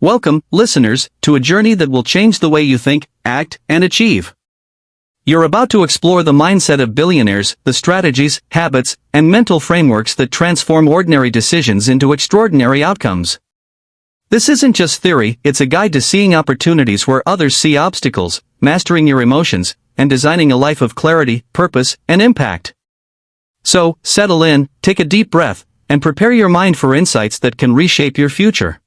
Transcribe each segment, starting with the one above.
Welcome, listeners, to a journey that will change the way you think, act, and achieve. You're about to explore the mindset of billionaires, the strategies, habits, and mental frameworks that transform ordinary decisions into extraordinary outcomes. This isn't just theory, it's a guide to seeing opportunities where others see obstacles, mastering your emotions, and designing a life of clarity, purpose, and impact. So, settle in, take a deep breath, and prepare your mind for insights that can reshape your future.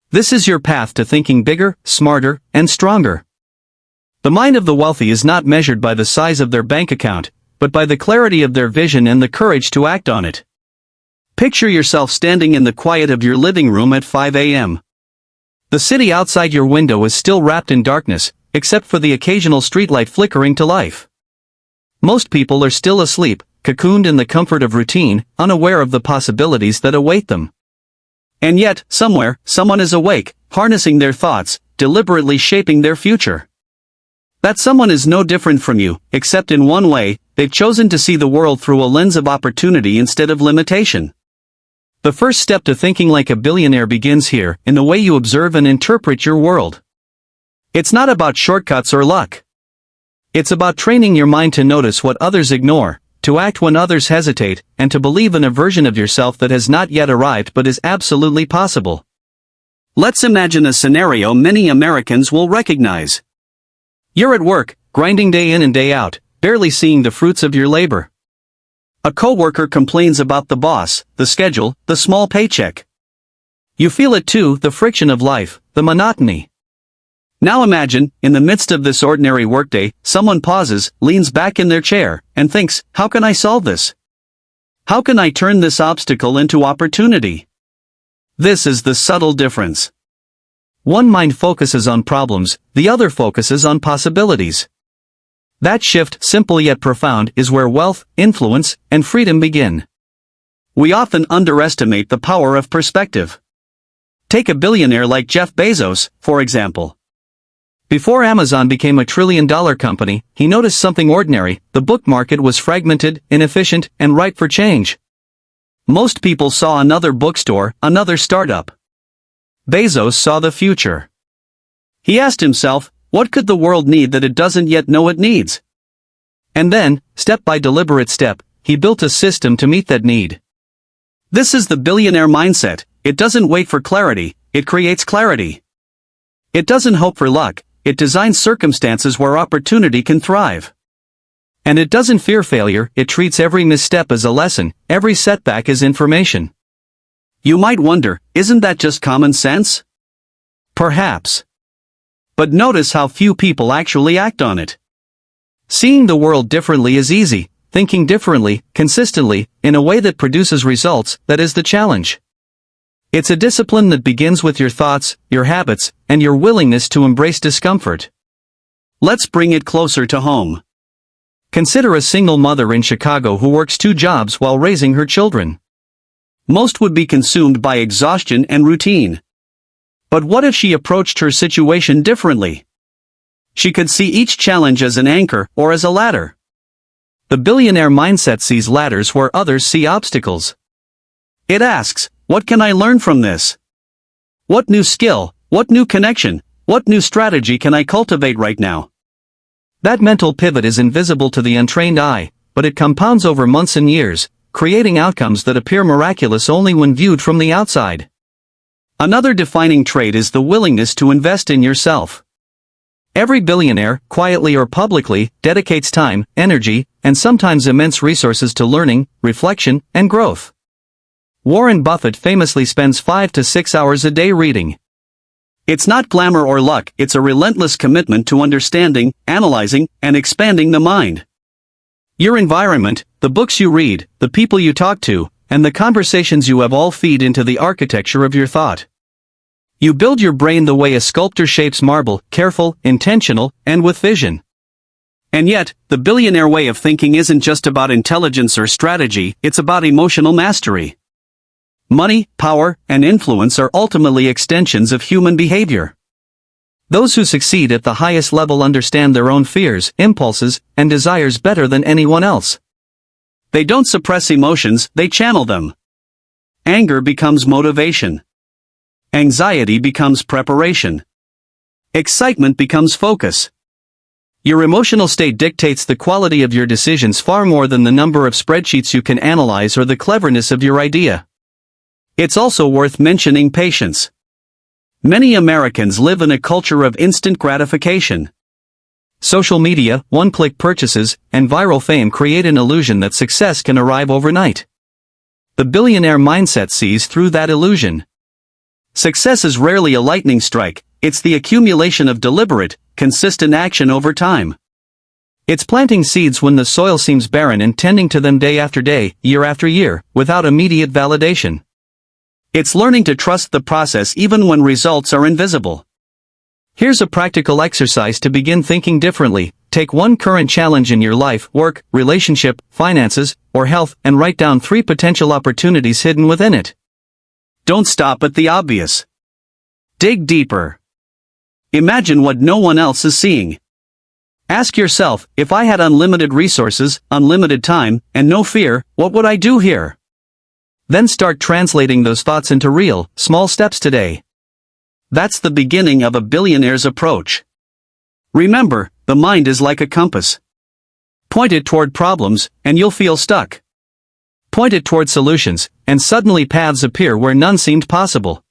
This is your path to thinking bigger, smarter, and stronger. The mind of the wealthy is not measured by the size of their bank account, but by the clarity of their vision and the courage to act on it. Picture yourself standing in the quiet of your living room at 5 a.m. The city outside your window is still wrapped in darkness, except for the occasional streetlight flickering to life. Most people are still asleep, cocooned in the comfort of routine, unaware of the possibilities that await them. And yet, somewhere, someone is awake, harnessing their thoughts, deliberately shaping their future. That someone is no different from you, except in one way, they've chosen to see the world through a lens of opportunity instead of limitation. The first step to thinking like a billionaire begins here, in the way you observe and interpret your world. It's not about shortcuts or luck. It's about training your mind to notice what others ignore, to act when others hesitate, and to believe in a version of yourself that has not yet arrived but is absolutely possible. Let's imagine a scenario many Americans will recognize. You're at work, grinding day in and day out, barely seeing the fruits of your labor. A coworker complains about the boss, the schedule, the small paycheck. You feel it too, the friction of life, the monotony. Now imagine, in the midst of this ordinary workday, someone pauses, leans back in their chair, and thinks, how can I solve this? How can I turn this obstacle into opportunity? This is the subtle difference. One mind focuses on problems, the other focuses on possibilities. That shift, simple yet profound, is where wealth, influence, and freedom begin. We often underestimate the power of perspective. Take a billionaire like Jeff Bezos, for example. Before Amazon became a trillion-dollar company, he noticed something ordinary: the book market was fragmented, inefficient, and ripe for change. Most people saw another bookstore, another startup. Bezos saw the future. He asked himself, what could the world need that it doesn't yet know it needs? And then, step by deliberate step, he built a system to meet that need. This is the billionaire mindset. It doesn't wait for clarity, it creates clarity. It doesn't hope for luck, it designs circumstances where opportunity can thrive. And it doesn't fear failure, it treats every misstep as a lesson, every setback as information. You might wonder, isn't that just common sense? Perhaps. But notice how few people actually act on it. Seeing the world differently is easy, thinking differently, consistently, in a way that produces results, that is the challenge. It's a discipline that begins with your thoughts, your habits, and your willingness to embrace discomfort. Let's bring it closer to home. Consider a single mother in Chicago who works 2 jobs while raising her children. Most would be consumed by exhaustion and routine. But what if she approached her situation differently? She could see each challenge as an anchor or as a ladder. The billionaire mindset sees ladders where others see obstacles. It asks, what can I learn from this? What new skill, what new connection, what new strategy can I cultivate right now? That mental pivot is invisible to the untrained eye, but it compounds over months and years, creating outcomes that appear miraculous only when viewed from the outside. Another defining trait is the willingness to invest in yourself. Every billionaire, quietly or publicly, dedicates time, energy, and sometimes immense resources to learning, reflection, and growth. Warren Buffett famously spends 5 to 6 hours a day reading. It's not glamour or luck, it's a relentless commitment to understanding, analyzing, and expanding the mind. Your environment, the books you read, the people you talk to, and the conversations you have all feed into the architecture of your thought. You build your brain the way a sculptor shapes marble, careful, intentional, and with vision. And yet, the billionaire way of thinking isn't just about intelligence or strategy, it's about emotional mastery. Money, power, and influence are ultimately extensions of human behavior. Those who succeed at the highest level understand their own fears, impulses, and desires better than anyone else. They don't suppress emotions, they channel them. Anger becomes motivation. Anxiety becomes preparation. Excitement becomes focus. Your emotional state dictates the quality of your decisions far more than the number of spreadsheets you can analyze or the cleverness of your idea. It's also worth mentioning patience. Many Americans live in a culture of instant gratification. Social media, one-click purchases, and viral fame create an illusion that success can arrive overnight. The billionaire mindset sees through that illusion. Success is rarely a lightning strike, it's the accumulation of deliberate, consistent action over time. It's planting seeds when the soil seems barren and tending to them day after day, year after year, without immediate validation. It's learning to trust the process even when results are invisible. Here's a practical exercise to begin thinking differently. Take one current challenge in your life, work, relationship, finances, or health, and write down 3 potential opportunities hidden within it. Don't stop at the obvious. Dig deeper. Imagine what no one else is seeing. Ask yourself, if I had unlimited resources, unlimited time, and no fear, what would I do here? Then start translating those thoughts into real, small steps today. That's the beginning of a billionaire's approach. Remember, the mind is like a compass. Point it toward problems, and you'll feel stuck. Point it toward solutions, and suddenly paths appear where none seemed possible.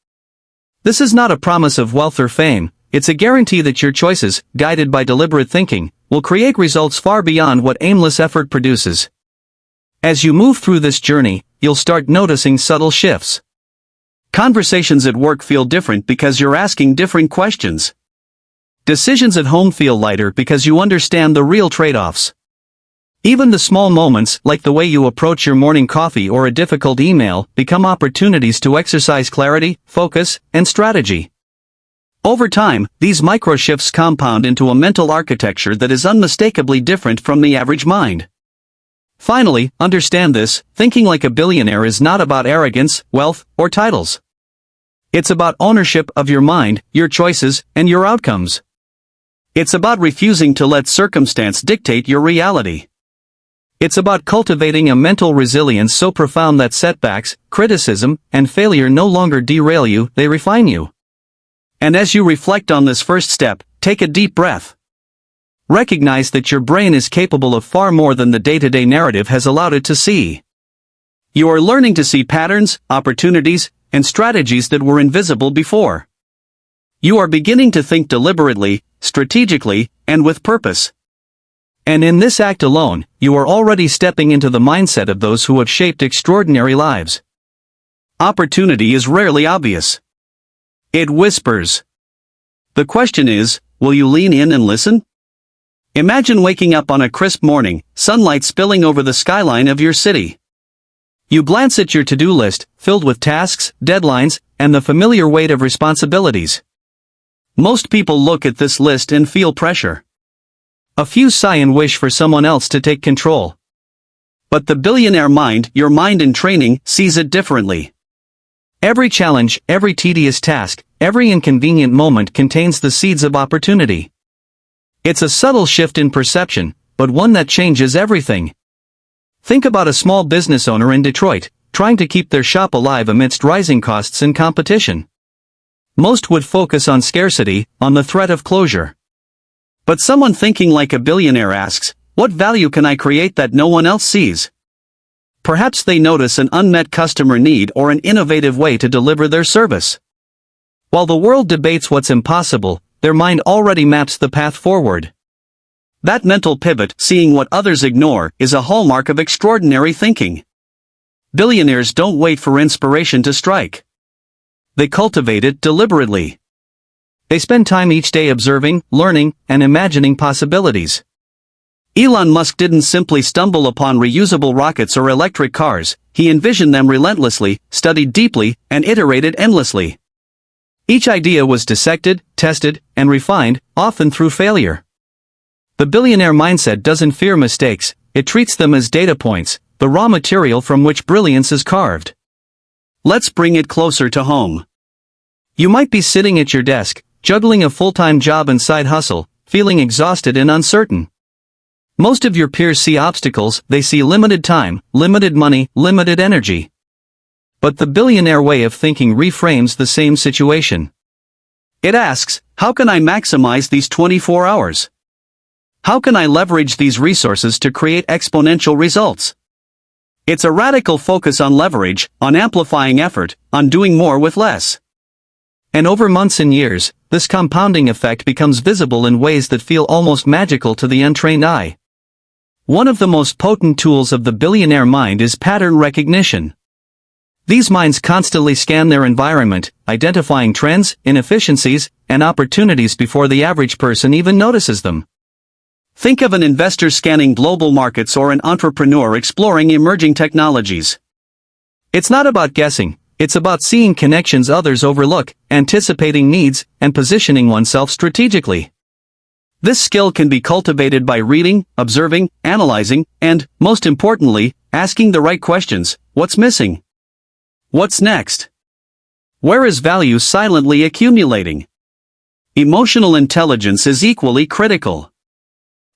This is not a promise of wealth or fame, it's a guarantee that your choices, guided by deliberate thinking, will create results far beyond what aimless effort produces. As you move through this journey, you'll start noticing subtle shifts. Conversations at work feel different because you're asking different questions. Decisions at home feel lighter because you understand the real trade-offs. Even the small moments, like the way you approach your morning coffee or a difficult email, become opportunities to exercise clarity, focus, and strategy. Over time, these micro-shifts compound into a mental architecture that is unmistakably different from the average mind. Finally, understand this, thinking like a billionaire is not about arrogance, wealth, or titles. It's about ownership of your mind, your choices, and your outcomes. It's about refusing to let circumstance dictate your reality. It's about cultivating a mental resilience so profound that setbacks, criticism, and failure no longer derail you, they refine you. And as you reflect on this first step, take a deep breath. Recognize that your brain is capable of far more than the day-to-day narrative has allowed it to see. You are learning to see patterns, opportunities, and strategies that were invisible before. You are beginning to think deliberately, strategically, and with purpose. And in this act alone, you are already stepping into the mindset of those who have shaped extraordinary lives. Opportunity is rarely obvious. It whispers. The question is, will you lean in and listen? Imagine waking up on a crisp morning, sunlight spilling over the skyline of your city. You glance at your to-do list, filled with tasks, deadlines, and the familiar weight of responsibilities. Most people look at this list and feel pressure. A few sigh and wish for someone else to take control. But the billionaire mind, your mind in training, sees it differently. Every challenge, every tedious task, every inconvenient moment contains the seeds of opportunity. It's a subtle shift in perception, but one that changes everything. Think about a small business owner in Detroit, trying to keep their shop alive amidst rising costs and competition. Most would focus on scarcity, on the threat of closure. But someone thinking like a billionaire asks, what value can I create that no one else sees? Perhaps they notice an unmet customer need or an innovative way to deliver their service. While the world debates what's impossible, their mind already maps the path forward. That mental pivot, seeing what others ignore, is a hallmark of extraordinary thinking. Billionaires don't wait for inspiration to strike. They cultivate it deliberately. They spend time each day observing, learning, and imagining possibilities. Elon Musk didn't simply stumble upon reusable rockets or electric cars, he envisioned them relentlessly, studied deeply, and iterated endlessly. Each idea was dissected, tested, and refined, often through failure. The billionaire mindset doesn't fear mistakes, it treats them as data points, the raw material from which brilliance is carved. Let's bring it closer to home. You might be sitting at your desk, juggling a full-time job and side hustle, feeling exhausted and uncertain. Most of your peers see obstacles, they see limited time, limited money, limited energy. But the billionaire way of thinking reframes the same situation. It asks, how can I maximize these 24 hours? How can I leverage these resources to create exponential results? It's a radical focus on leverage, on amplifying effort, on doing more with less. And over months and years, this compounding effect becomes visible in ways that feel almost magical to the untrained eye. One of the most potent tools of the billionaire mind is pattern recognition. These minds constantly scan their environment, identifying trends, inefficiencies, and opportunities before the average person even notices them. Think of an investor scanning global markets or an entrepreneur exploring emerging technologies. It's not about guessing, it's about seeing connections others overlook, anticipating needs, and positioning oneself strategically. This skill can be cultivated by reading, observing, analyzing, and, most importantly, asking the right questions. What's missing? What's next? Where is value silently accumulating? Emotional intelligence is equally critical.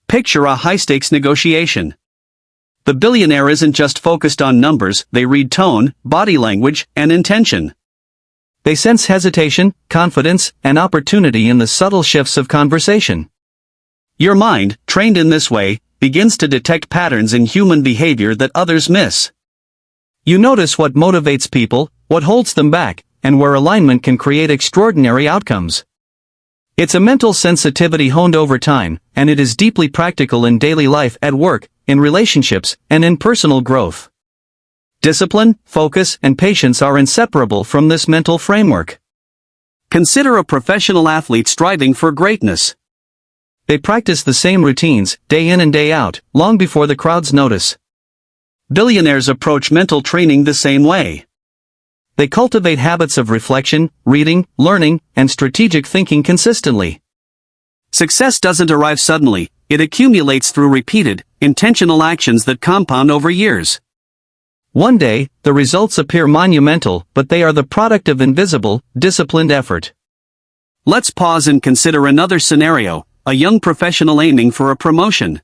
Picture a high-stakes negotiation. The billionaire isn't just focused on numbers, they read tone, body language, and intention. They sense hesitation, confidence, and opportunity in the subtle shifts of conversation. Your mind, trained in this way, begins to detect patterns in human behavior that others miss. You notice what motivates people, what holds them back, and where alignment can create extraordinary outcomes. It's a mental sensitivity honed over time, and it is deeply practical in daily life, at work, in relationships, and in personal growth. Discipline, focus, and patience are inseparable from this mental framework. Consider a professional athlete striving for greatness. They practice the same routines, day in and day out, long before the crowds notice. Billionaires approach mental training the same way. They cultivate habits of reflection, reading, learning, and strategic thinking consistently. Success doesn't arrive suddenly, it accumulates through repeated, intentional actions that compound over years. One day, the results appear monumental, but they are the product of invisible, disciplined effort. Let's pause and consider another scenario, a young professional aiming for a promotion.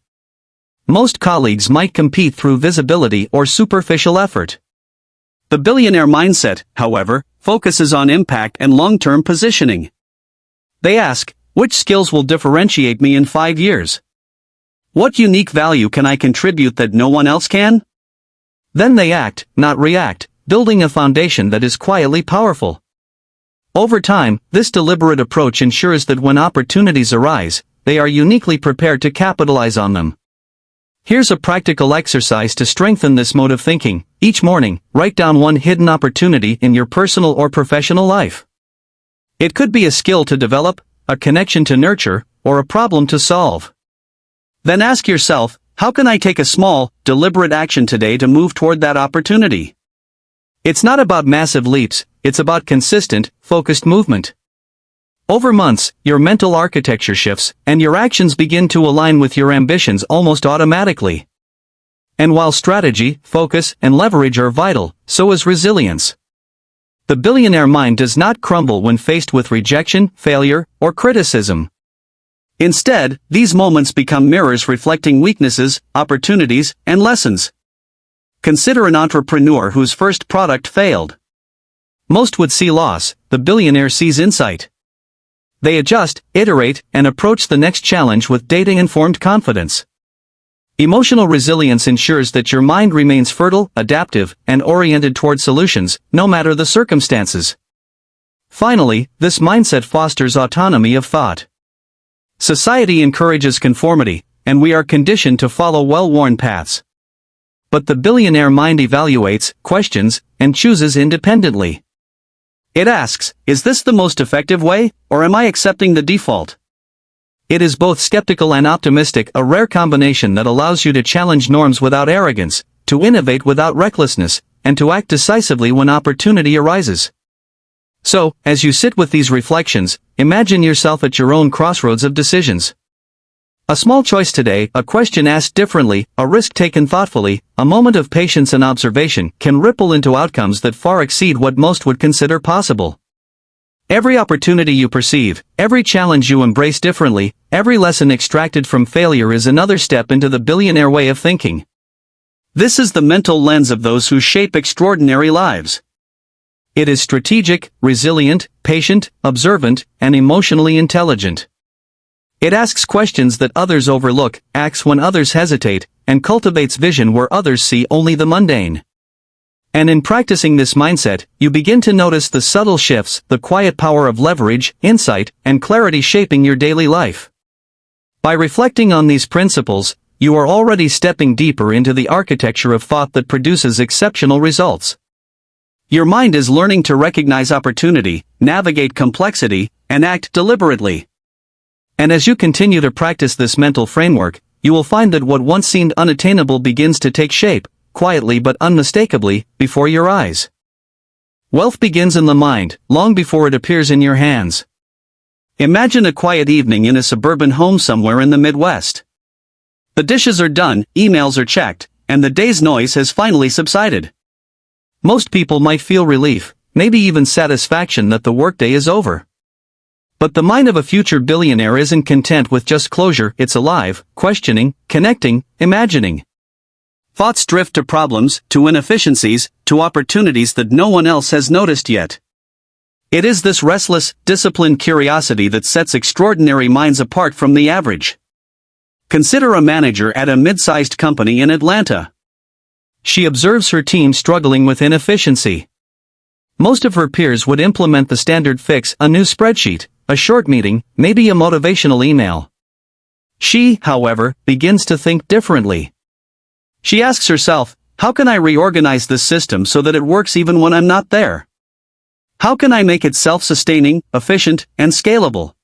Most colleagues might compete through visibility or superficial effort. The billionaire mindset, however, focuses on impact and long-term positioning. They ask, which skills will differentiate me in 5 years? What unique value can I contribute that no one else can? Then they act, not react, building a foundation that is quietly powerful. Over time, this deliberate approach ensures that when opportunities arise, they are uniquely prepared to capitalize on them. Here's a practical exercise to strengthen this mode of thinking. Each morning, write down one hidden opportunity in your personal or professional life. It could be a skill to develop, a connection to nurture, or a problem to solve. Then ask yourself, how can I take a small, deliberate action today to move toward that opportunity? It's not about massive leaps, it's about consistent, focused movement. Over months, your mental architecture shifts, and your actions begin to align with your ambitions almost automatically. And while strategy, focus, and leverage are vital, so is resilience. The billionaire mind does not crumble when faced with rejection, failure, or criticism. Instead, these moments become mirrors reflecting weaknesses, opportunities, and lessons. Consider an entrepreneur whose first product failed. Most would see loss, the billionaire sees insight. They adjust, iterate, and approach the next challenge with data-informed confidence. Emotional resilience ensures that your mind remains fertile, adaptive, and oriented toward solutions, no matter the circumstances. Finally, this mindset fosters autonomy of thought. Society encourages conformity, and we are conditioned to follow well-worn paths. But the billionaire mind evaluates, questions, and chooses independently. It asks, is this the most effective way, or am I accepting the default? It is both skeptical and optimistic, a rare combination that allows you to challenge norms without arrogance, to innovate without recklessness, and to act decisively when opportunity arises. So, as you sit with these reflections, imagine yourself at your own crossroads of decisions. A small choice today, a question asked differently, a risk taken thoughtfully, a moment of patience and observation can ripple into outcomes that far exceed what most would consider possible. Every opportunity you perceive, every challenge you embrace differently, every lesson extracted from failure is another step into the billionaire way of thinking. This is the mental lens of those who shape extraordinary lives. It is strategic, resilient, patient, observant, and emotionally intelligent. It asks questions that others overlook, acts when others hesitate, and cultivates vision where others see only the mundane. And in practicing this mindset, you begin to notice the subtle shifts, the quiet power of leverage, insight, and clarity shaping your daily life. By reflecting on these principles, you are already stepping deeper into the architecture of thought that produces exceptional results. Your mind is learning to recognize opportunity, navigate complexity, and act deliberately. And as you continue to practice this mental framework, you will find that what once seemed unattainable begins to take shape, quietly but unmistakably, before your eyes. Wealth begins in the mind, long before it appears in your hands. Imagine a quiet evening in a suburban home somewhere in the Midwest. The dishes are done, emails are checked, and the day's noise has finally subsided. Most people might feel relief, maybe even satisfaction that the workday is over. But the mind of a future billionaire isn't content with just closure, it's alive, questioning, connecting, imagining. Thoughts drift to problems, to inefficiencies, to opportunities that no one else has noticed yet. It is this restless, disciplined curiosity that sets extraordinary minds apart from the average. Consider a manager at a mid-sized company in Atlanta. She observes her team struggling with inefficiency. Most of her peers would implement the standard fix: a new spreadsheet, a short meeting, maybe a motivational email. She, however, begins to think differently. She asks herself, how can I reorganize this system so that it works even when I'm not there? How can I make it self-sustaining, efficient, and scalable?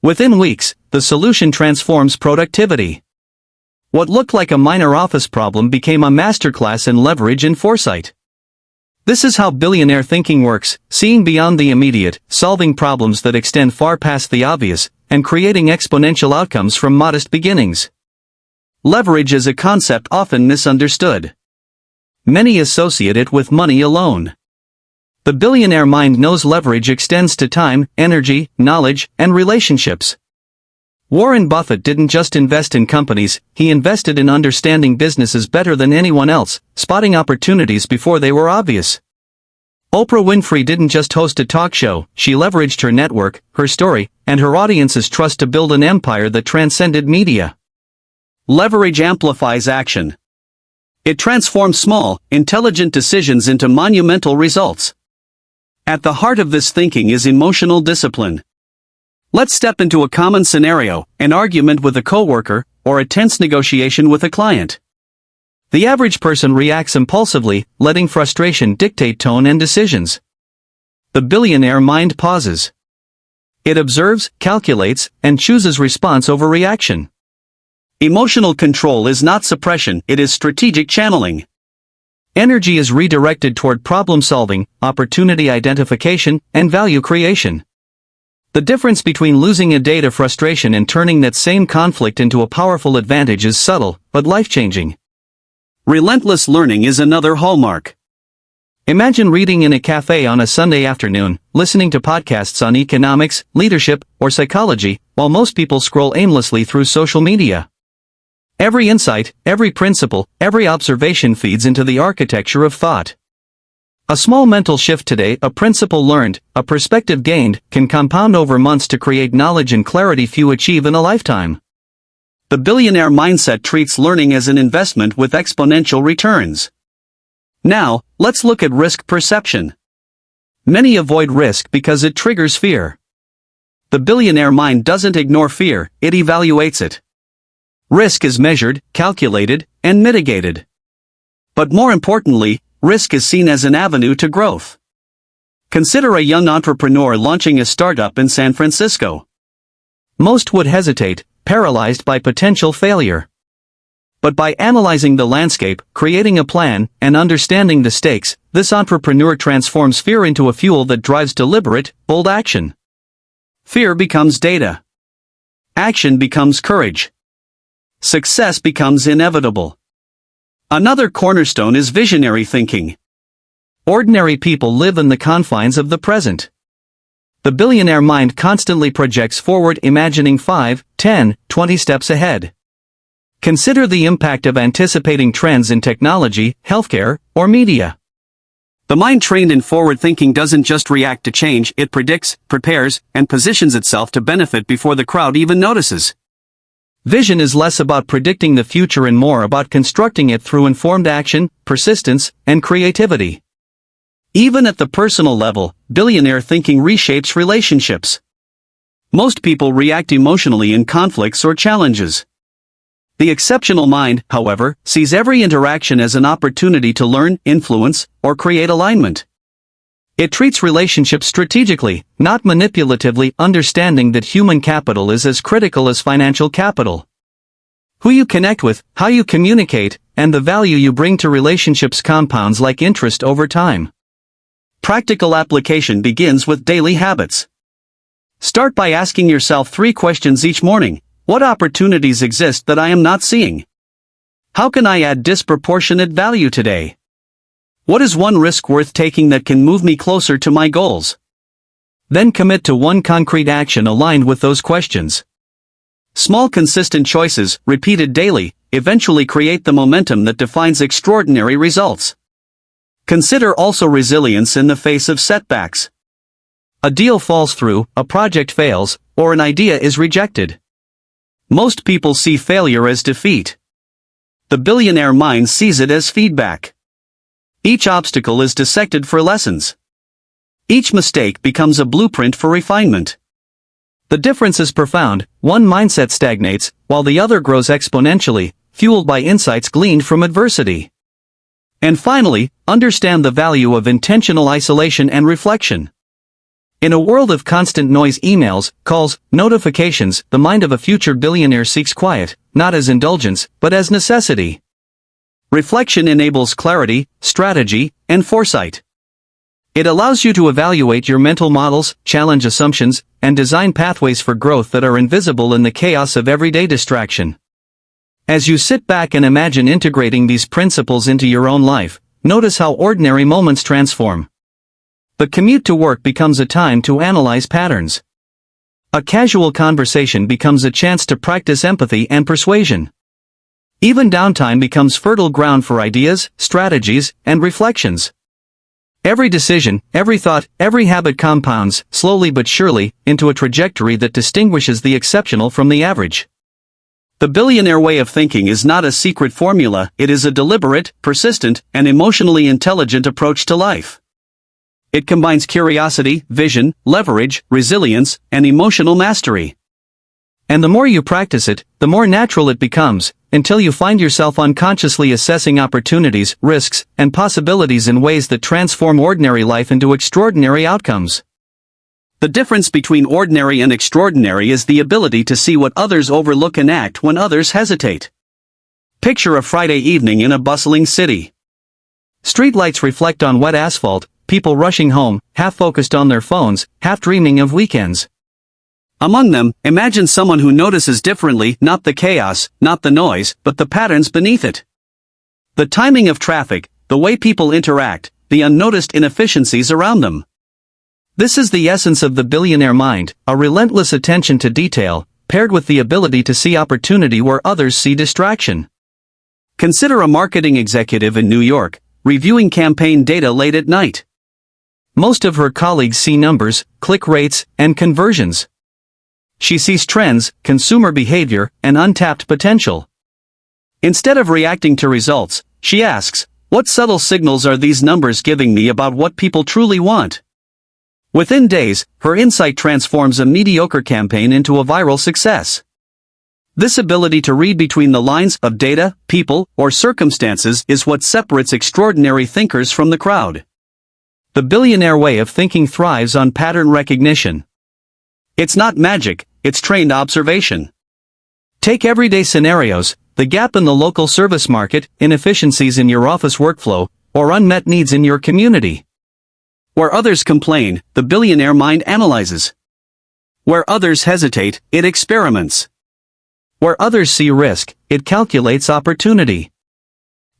Within weeks, the solution transforms productivity. What looked like a minor office problem became a masterclass in leverage and foresight. This is how billionaire thinking works, seeing beyond the immediate, solving problems that extend far past the obvious, and creating exponential outcomes from modest beginnings. Leverage is a concept often misunderstood. Many associate it with money alone. The billionaire mind knows leverage extends to time, energy, knowledge, and relationships. Warren Buffett didn't just invest in companies, he invested in understanding businesses better than anyone else, spotting opportunities before they were obvious. Oprah Winfrey didn't just host a talk show, she leveraged her network, her story, and her audience's trust to build an empire that transcended media. Leverage amplifies action. It transforms small, intelligent decisions into monumental results. At the heart of this thinking is emotional discipline. Let's step into a common scenario, an argument with a coworker, or a tense negotiation with a client. The average person reacts impulsively, letting frustration dictate tone and decisions. The billionaire mind pauses. It observes, calculates, and chooses response over reaction. Emotional control is not suppression, it is strategic channeling. Energy is redirected toward problem-solving, opportunity identification, and value creation. The difference between losing a day to frustration and turning that same conflict into a powerful advantage is subtle, but life-changing. Relentless learning is another hallmark. Imagine reading in a cafe on a Sunday afternoon, listening to podcasts on economics, leadership, or psychology, while most people scroll aimlessly through social media. Every insight, every principle, every observation feeds into the architecture of thought. A small mental shift today, a principle learned, a perspective gained, can compound over months to create knowledge and clarity few achieve in a lifetime. The billionaire mindset treats learning as an investment with exponential returns. Now, let's look at risk perception. Many avoid risk because it triggers fear. The billionaire mind doesn't ignore fear, it evaluates it. Risk is measured, calculated, and mitigated. But more importantly, risk is seen as an avenue to growth. Consider a young entrepreneur launching a startup in San Francisco. Most would hesitate, paralyzed by potential failure. But by analyzing the landscape, creating a plan, and understanding the stakes, this entrepreneur transforms fear into a fuel that drives deliberate, bold action. Fear becomes data. Action becomes courage. Success becomes inevitable. Another cornerstone is visionary thinking. Ordinary people live in the confines of the present. The billionaire mind constantly projects forward, imagining 5, 10, 20 steps ahead. Consider the impact of anticipating trends in technology, healthcare, or media. The mind trained in forward thinking doesn't just react to change, it predicts, prepares, and positions itself to benefit before the crowd even notices. Vision is less about predicting the future and more about constructing it through informed action, persistence, and creativity. Even at the personal level, billionaire thinking reshapes relationships. Most people react emotionally in conflicts or challenges. The exceptional mind, however, sees every interaction as an opportunity to learn, influence, or create alignment. It treats relationships strategically, not manipulatively, understanding that human capital is as critical as financial capital. Who you connect with, how you communicate, and the value you bring to relationships compounds like interest over time. Practical application begins with daily habits. Start by asking yourself 3 questions each morning. What opportunities exist that I am not seeing? How can I add disproportionate value today? What is one risk worth taking that can move me closer to my goals? Then commit to one concrete action aligned with those questions. Small consistent choices, repeated daily, eventually create the momentum that defines extraordinary results. Consider also resilience in the face of setbacks. A deal falls through, a project fails, or an idea is rejected. Most people see failure as defeat. The billionaire mind sees it as feedback. Each obstacle is dissected for lessons. Each mistake becomes a blueprint for refinement. The difference is profound. One mindset stagnates, while the other grows exponentially, fueled by insights gleaned from adversity. And finally, understand the value of intentional isolation and reflection. In a world of constant noise, emails, calls, notifications, the mind of a future billionaire seeks quiet, not as indulgence, but as necessity. Reflection enables clarity, strategy, and foresight. It allows you to evaluate your mental models, challenge assumptions, and design pathways for growth that are invisible in the chaos of everyday distraction. As you sit back and imagine integrating these principles into your own life, notice how ordinary moments transform. The commute to work becomes a time to analyze patterns. A casual conversation becomes a chance to practice empathy and persuasion. Even downtime becomes fertile ground for ideas, strategies, and reflections. Every decision, every thought, every habit compounds, slowly but surely, into a trajectory that distinguishes the exceptional from the average. The billionaire way of thinking is not a secret formula, it is a deliberate, persistent, and emotionally intelligent approach to life. It combines curiosity, vision, leverage, resilience, and emotional mastery. And the more you practice it, the more natural it becomes, until you find yourself unconsciously assessing opportunities, risks, and possibilities in ways that transform ordinary life into extraordinary outcomes. The difference between ordinary and extraordinary is the ability to see what others overlook and act when others hesitate. Picture a Friday evening in a bustling city. Streetlights reflect on wet asphalt, people rushing home, half focused on their phones, half dreaming of weekends. Among them, imagine someone who notices differently, not the chaos, not the noise, but the patterns beneath it. The timing of traffic, the way people interact, the unnoticed inefficiencies around them. This is the essence of the billionaire mind, a relentless attention to detail, paired with the ability to see opportunity where others see distraction. Consider a marketing executive in New York, reviewing campaign data late at night. Most of her colleagues see numbers, click rates, and conversions. She sees trends, consumer behavior, and untapped potential. Instead of reacting to results, she asks, what subtle signals are these numbers giving me about what people truly want? Within days, her insight transforms a mediocre campaign into a viral success. This ability to read between the lines of data, people, or circumstances is what separates extraordinary thinkers from the crowd. The billionaire way of thinking thrives on pattern recognition. It's not magic, it's trained observation. Take everyday scenarios, the gap in the local service market, inefficiencies in your office workflow, or unmet needs in your community. Where others complain, the billionaire mind analyzes. Where others hesitate, it experiments. Where others see risk, it calculates opportunity.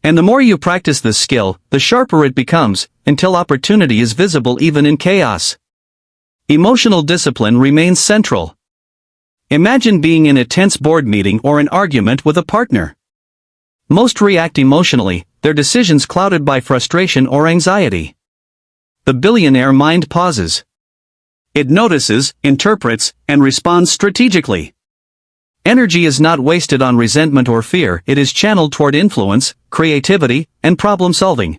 And the more you practice this skill, the sharper it becomes, until opportunity is visible even in chaos. Emotional discipline remains central. Imagine being in a tense board meeting or an argument with a partner. Most react emotionally, their decisions clouded by frustration or anxiety. the billionaire mind pauses. It notices, interprets, and responds strategically. Energy is not wasted on resentment or fear, it is channeled toward influence, creativity, and problem-solving.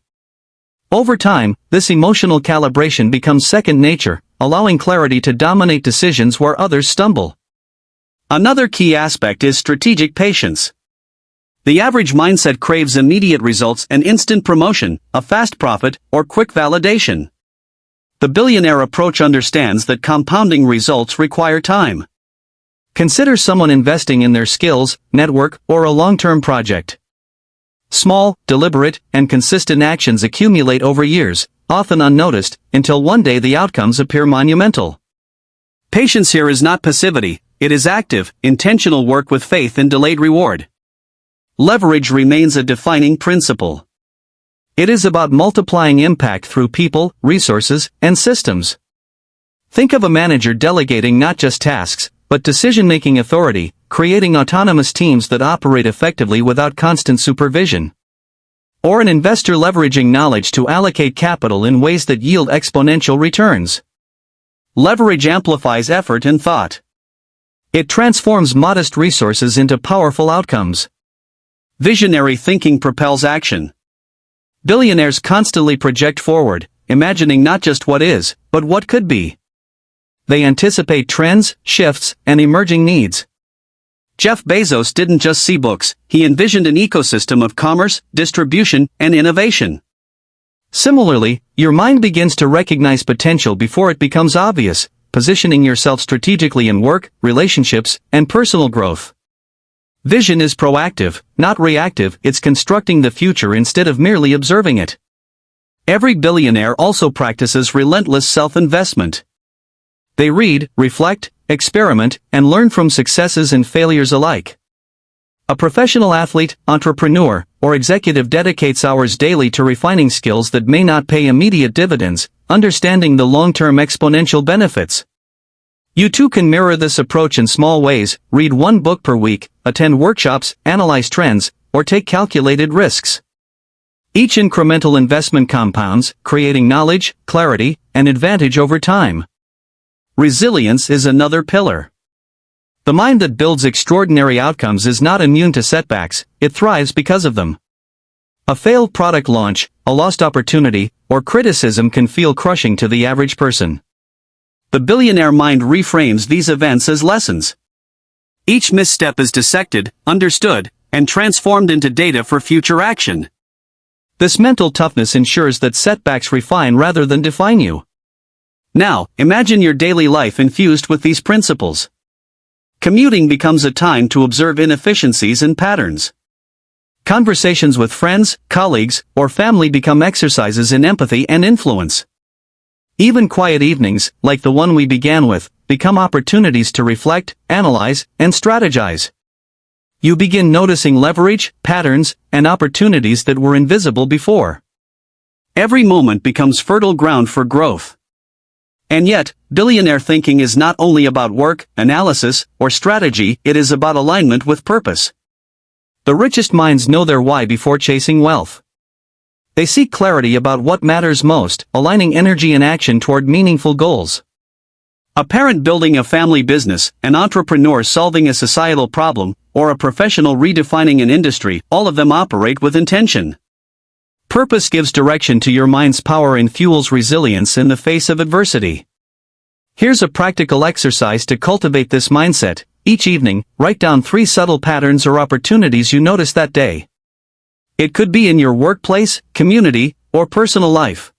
Over time, this emotional calibration becomes second nature, allowing clarity to dominate decisions where others stumble. Another key aspect is strategic patience. The average mindset craves immediate results and instant promotion, a fast profit, or quick validation. The billionaire approach understands that compounding results require time. Consider someone investing in their skills, network, or a long-term project. Small, deliberate, and consistent actions accumulate over years, often unnoticed, until one day the outcomes appear monumental. Patience here is not passivity, it is active, intentional work with faith in delayed reward. Leverage remains a defining principle. It is about multiplying impact through people, resources, and systems. Think of a manager delegating not just tasks, but decision-making authority, creating autonomous teams that operate effectively without constant supervision. Or an investor leveraging knowledge to allocate capital in ways that yield exponential returns. Leverage amplifies effort and thought. It transforms modest resources into powerful outcomes. Visionary thinking propels action. Billionaires constantly project forward, imagining not just what is, but what could be. They anticipate trends, shifts, and emerging needs. Jeff Bezos didn't just see books, he envisioned an ecosystem of commerce, distribution, and innovation. Similarly, your mind begins to recognize potential before it becomes obvious, positioning yourself strategically in work, relationships, and personal growth. Vision is proactive, not reactive, it's constructing the future instead of merely observing it. Every billionaire also practices relentless self-investment. They read, reflect, experiment, and learn from successes and failures alike. A professional athlete, entrepreneur, or executive dedicates hours daily to refining skills that may not pay immediate dividends, understanding the long-term exponential benefits. You too can mirror this approach in small ways, read one book per week, attend workshops, analyze trends, or take calculated risks. Each incremental investment compounds, creating knowledge, clarity, and advantage over time. Resilience is another pillar. The mind that builds extraordinary outcomes is not immune to setbacks, it thrives because of them. A failed product launch, a lost opportunity, or criticism can feel crushing to the average person. The billionaire mind reframes these events as lessons. Each misstep is dissected, understood, and transformed into data for future action. This mental toughness ensures that setbacks refine rather than define you. Now, imagine your daily life infused with these principles. Commuting becomes a time to observe inefficiencies and patterns. Conversations with friends, colleagues, or family become exercises in empathy and influence. Even quiet evenings, like the one we began with, become opportunities to reflect, analyze, and strategize. You begin noticing leverage, patterns, and opportunities that were invisible before. Every moment becomes fertile ground for growth. And yet, billionaire thinking is not only about work, analysis, or strategy, it is about alignment with purpose. The richest minds know their why before chasing wealth. They seek clarity about what matters most, aligning energy and action toward meaningful goals. A parent building a family business, an entrepreneur solving a societal problem, or a professional redefining an industry, all of them operate with intention. Purpose gives direction to your mind's power and fuels resilience in the face of adversity. Here's a practical exercise to cultivate this mindset. Each evening, write down 3 subtle patterns or opportunities you noticed that day. It could be in your workplace, community, or personal life.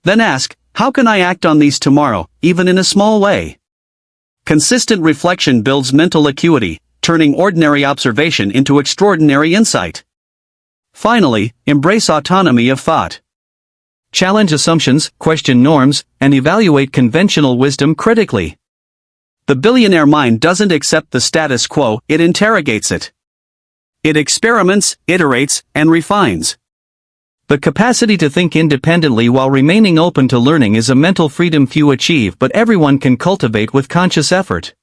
Then ask, how can I act on these tomorrow, even in a small way? Consistent reflection builds mental acuity, turning ordinary observation into extraordinary insight. Finally, embrace autonomy of thought. Challenge assumptions, question norms, and evaluate conventional wisdom critically. The billionaire mind doesn't accept the status quo, it interrogates it. It experiments, iterates, and refines. The capacity to think independently while remaining open to learning is a mental freedom few achieve but everyone can cultivate with conscious effort.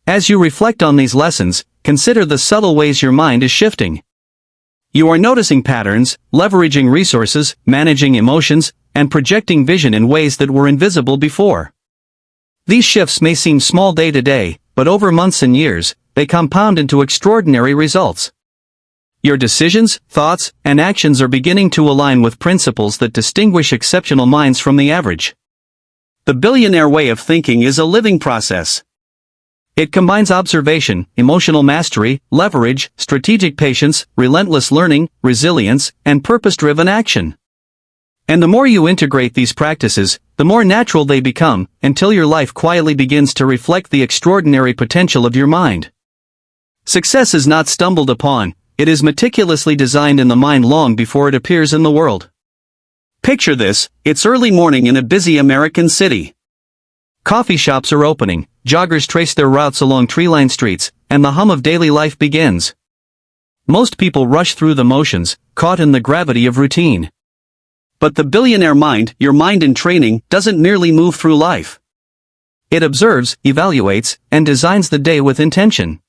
As you reflect on these lessons, consider the subtle ways your mind is shifting. You are noticing patterns, leveraging resources, managing emotions, and projecting vision in ways that were invisible before. These shifts may seem small day to day, but over months and years, they compound into extraordinary results. Your decisions, thoughts, and actions are beginning to align with principles that distinguish exceptional minds from the average. The billionaire way of thinking is a living process. It combines observation, emotional mastery, leverage, strategic patience, relentless learning, resilience, and purpose-driven action. And the more you integrate these practices, the more natural they become, until your life quietly begins to reflect the extraordinary potential of your mind. Success is not stumbled upon, it is meticulously designed in the mind long before it appears in the world. Picture this, it's early morning in a busy American city. Coffee shops are opening, joggers trace their routes along tree-lined streets, and the hum of daily life begins. Most people rush through the motions, caught in the gravity of routine. But the billionaire mind, your mind in training, doesn't merely move through life. It observes, evaluates, and designs the day with intention.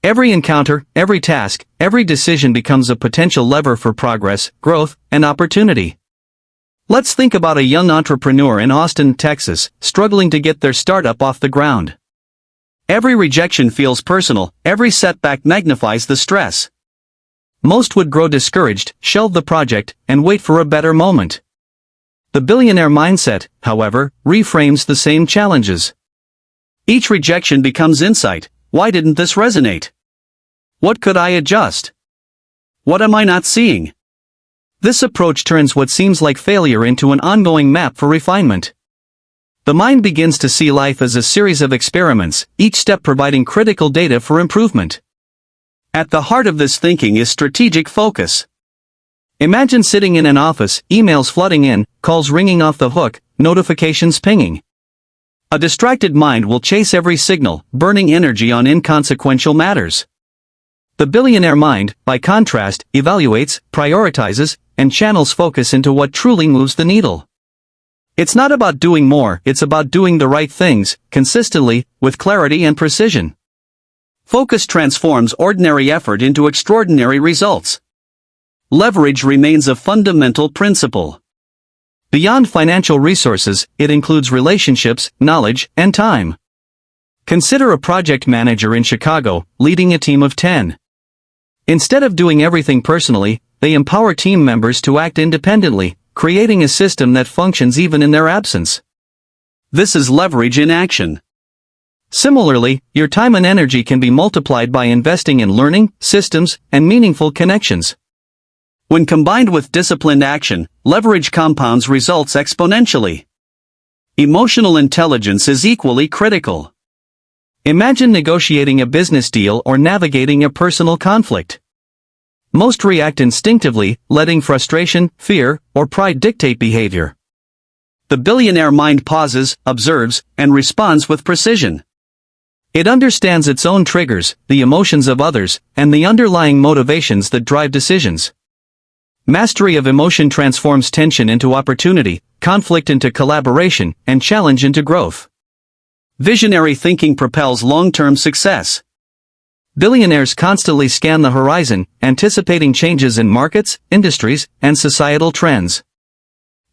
Every encounter, every task, every decision becomes a potential lever for progress, growth, and opportunity. Let's think about a young entrepreneur in Austin, Texas, struggling to get their startup off the ground. Every rejection feels personal, every setback magnifies the stress. Most would grow discouraged, shelve the project, and wait for a better moment. The billionaire mindset, however, reframes the same challenges. Each rejection becomes insight. Why didn't this resonate? What could I adjust? What am I not seeing? This approach turns what seems like failure into an ongoing map for refinement. The mind begins to see life as a series of experiments, each step providing critical data for improvement. At the heart of this thinking is strategic focus. Imagine sitting in an office, emails flooding in, calls ringing off the hook, notifications pinging. A distracted mind will chase every signal, burning energy on inconsequential matters. The billionaire mind, by contrast, evaluates, prioritizes, and channels focus into what truly moves the needle. It's not about doing more, it's about doing the right things, consistently, with clarity and precision. Focus transforms ordinary effort into extraordinary results. Leverage remains a fundamental principle. Beyond financial resources, it includes relationships, knowledge, and time. Consider a project manager in Chicago, leading a team of 10. Instead of doing everything personally, they empower team members to act independently, creating a system that functions even in their absence. This is leverage in action. Similarly, your time and energy can be multiplied by investing in learning, systems, and meaningful connections. When combined with disciplined action, leverage compounds results exponentially. Emotional intelligence is equally critical. Imagine negotiating a business deal or navigating a personal conflict. Most react instinctively, letting frustration, fear, or pride dictate behavior. The billionaire mind pauses, observes, and responds with precision. It understands its own triggers, the emotions of others, and the underlying motivations that drive decisions. Mastery of emotion transforms tension into opportunity, conflict into collaboration, and challenge into growth. Visionary thinking propels long-term success. Billionaires constantly scan the horizon, anticipating changes in markets, industries, and societal trends.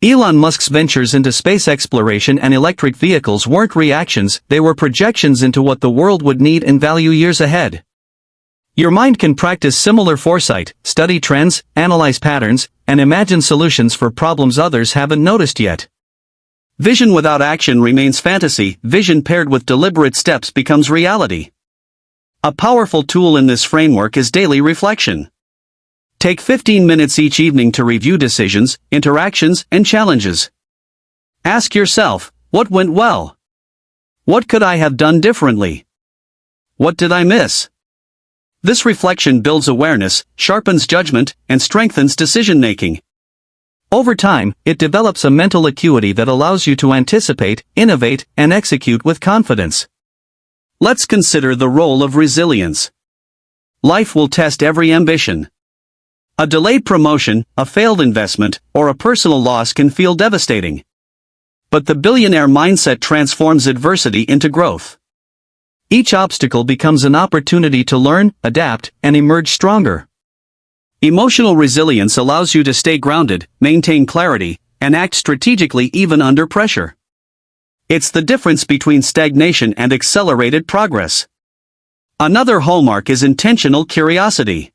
Elon Musk's ventures into space exploration and electric vehicles weren't reactions, they were projections into what the world would need and value years ahead. Your mind can practice similar foresight, study trends, analyze patterns, and imagine solutions for problems others haven't noticed yet. Vision without action remains fantasy, vision paired with deliberate steps becomes reality. A powerful tool in this framework is daily reflection. Take 15 minutes each evening to review decisions, interactions, and challenges. Ask yourself, what went well? What could I have done differently? What did I miss? This reflection builds awareness, sharpens judgment, and strengthens decision-making. Over time, it develops a mental acuity that allows you to anticipate, innovate, and execute with confidence. Let's consider the role of resilience. Life will test every ambition. A delayed promotion, a failed investment, or a personal loss can feel devastating. But the billionaire mindset transforms adversity into growth. Each obstacle becomes an opportunity to learn, adapt, and emerge stronger. Emotional resilience allows you to stay grounded, maintain clarity, and act strategically even under pressure. It's the difference between stagnation and accelerated progress. Another hallmark is intentional curiosity.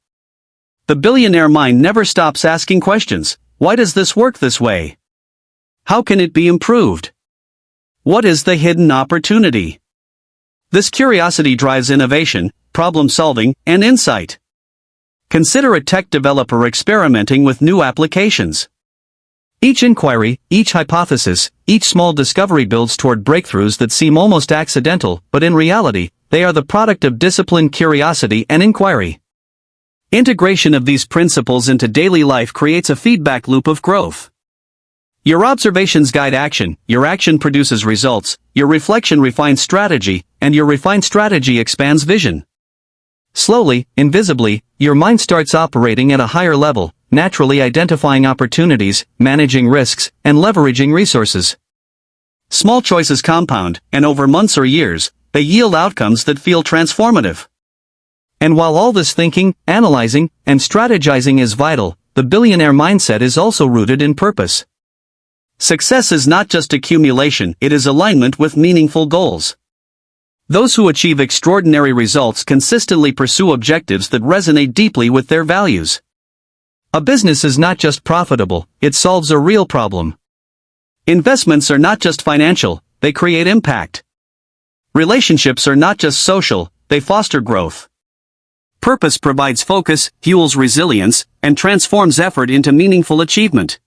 The billionaire mind never stops asking questions. Why does this work this way? How can it be improved? What is the hidden opportunity? This curiosity drives innovation, problem solving, and insight. Consider a tech developer experimenting with new applications. Each inquiry, each hypothesis, each small discovery builds toward breakthroughs that seem almost accidental, but in reality, they are the product of disciplined curiosity and inquiry. Integration of these principles into daily life creates a feedback loop of growth. Your observations guide action, your action produces results, your reflection refines strategy, and your refined strategy expands vision. Slowly, invisibly, your mind starts operating at a higher level, naturally identifying opportunities, managing risks, and leveraging resources. Small choices compound, and over months or years, they yield outcomes that feel transformative. And while all this thinking, analyzing, and strategizing is vital, the billionaire mindset is also rooted in purpose. Success is not just accumulation, it is alignment with meaningful goals. Those who achieve extraordinary results consistently pursue objectives that resonate deeply with their values. A business is not just profitable, it solves a real problem. Investments are not just financial, they create impact. Relationships are not just social, they foster growth. Purpose provides focus, fuels resilience, and transforms effort into meaningful achievement.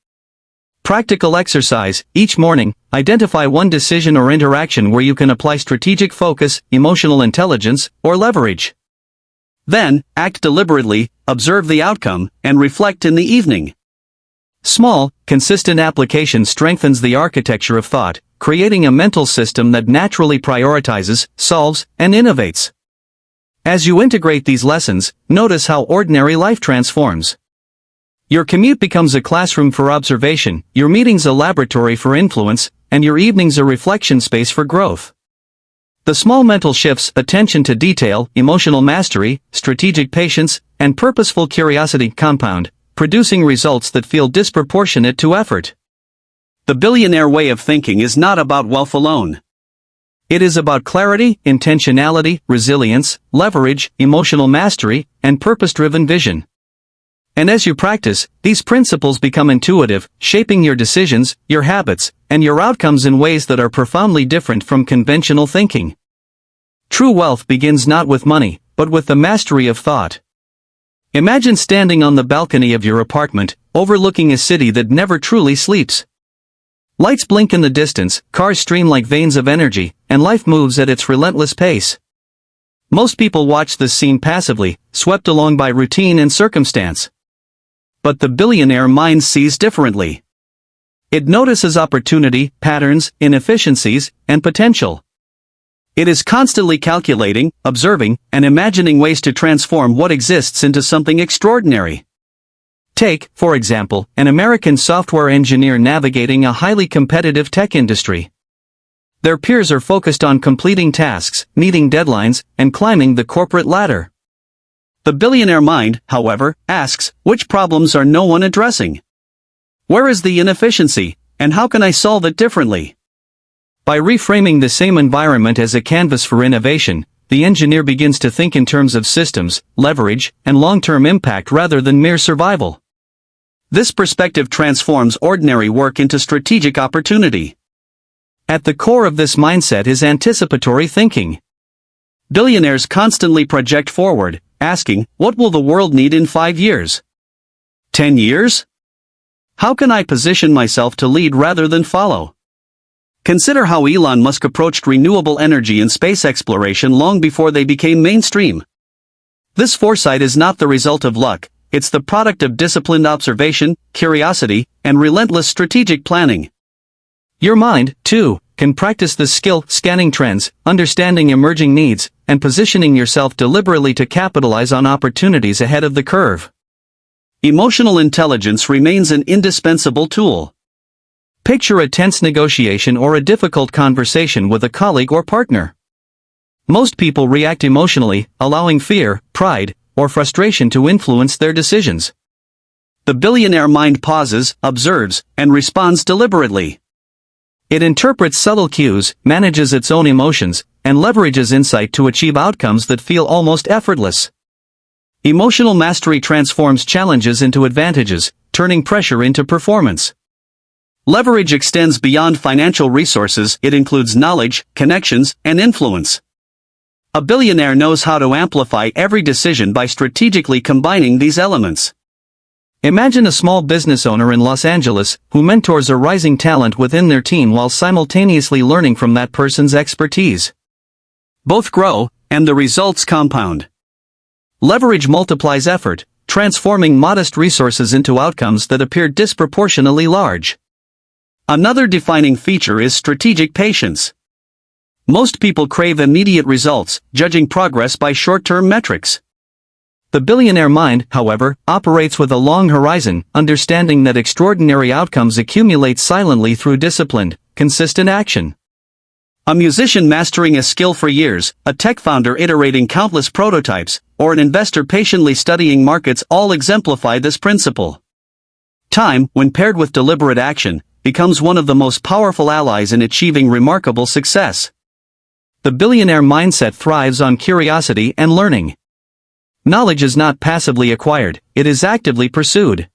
Practical exercise: each morning, identify one decision or interaction where you can apply strategic focus, emotional intelligence, or leverage. Then, act deliberately, observe the outcome, and reflect in the evening. Small, consistent application strengthens the architecture of thought, creating a mental system that naturally prioritizes, solves, and innovates. As you integrate these lessons, notice how ordinary life transforms. Your commute becomes a classroom for observation, your meetings a laboratory for influence, and your evenings a reflection space for growth. The small mental shifts, attention to detail, emotional mastery, strategic patience, and purposeful curiosity compound, producing results that feel disproportionate to effort. The billionaire way of thinking is not about wealth alone. It is about clarity, intentionality, resilience, leverage, emotional mastery, and purpose-driven vision. And as you practice, these principles become intuitive, shaping your decisions, your habits, and your outcomes in ways that are profoundly different from conventional thinking. True wealth begins not with money, but with the mastery of thought. Imagine standing on the balcony of your apartment, overlooking a city that never truly sleeps. Lights blink in the distance, cars stream like veins of energy, and life moves at its relentless pace. Most people watch this scene passively, swept along by routine and circumstance. But the billionaire mind sees differently. It notices opportunity, patterns, inefficiencies, and potential. It is constantly calculating, observing, and imagining ways to transform what exists into something extraordinary. Take, for example, an American software engineer navigating a highly competitive tech industry. Their peers are focused on completing tasks, meeting deadlines, and climbing the corporate ladder. The billionaire mind, however, asks, which problems are no one addressing? Where is the inefficiency, and how can I solve it differently? By reframing the same environment as a canvas for innovation, the engineer begins to think in terms of systems, leverage, and long-term impact rather than mere survival. This perspective transforms ordinary work into strategic opportunity. At the core of this mindset is anticipatory thinking. Billionaires constantly project forward, asking, what will the world need in 5 years? 10 years? How can I position myself to lead rather than follow? Consider how Elon Musk approached renewable energy and space exploration long before they became mainstream. This foresight is not the result of luck, it's the product of disciplined observation, curiosity, and relentless strategic planning. Your mind, too, can practice this skill, scanning trends, understanding emerging needs, and positioning yourself deliberately to capitalize on opportunities ahead of the curve. Emotional intelligence remains an indispensable tool. Picture a tense negotiation or a difficult conversation with a colleague or partner. Most people react emotionally, allowing fear, pride, or frustration to influence their decisions. The billionaire mind pauses, observes, and responds deliberately. It interprets subtle cues, manages its own emotions, and leverages insight to achieve outcomes that feel almost effortless. Emotional mastery transforms challenges into advantages, turning pressure into performance. Leverage extends beyond financial resources. It includes knowledge, connections, and influence. A billionaire knows how to amplify every decision by strategically combining these elements. Imagine a small business owner in Los Angeles who mentors a rising talent within their team while simultaneously learning from that person's expertise. Both grow, and the results compound. Leverage multiplies effort, transforming modest resources into outcomes that appear disproportionately large. Another defining feature is strategic patience. Most people crave immediate results, judging progress by short-term metrics. The billionaire mind, however, operates with a long horizon, understanding that extraordinary outcomes accumulate silently through disciplined, consistent action. A musician mastering a skill for years, a tech founder iterating countless prototypes, or an investor patiently studying markets all exemplify this principle. Time, when paired with deliberate action, becomes one of the most powerful allies in achieving remarkable success. The billionaire mindset thrives on curiosity and learning. Knowledge is not passively acquired, it is actively pursued.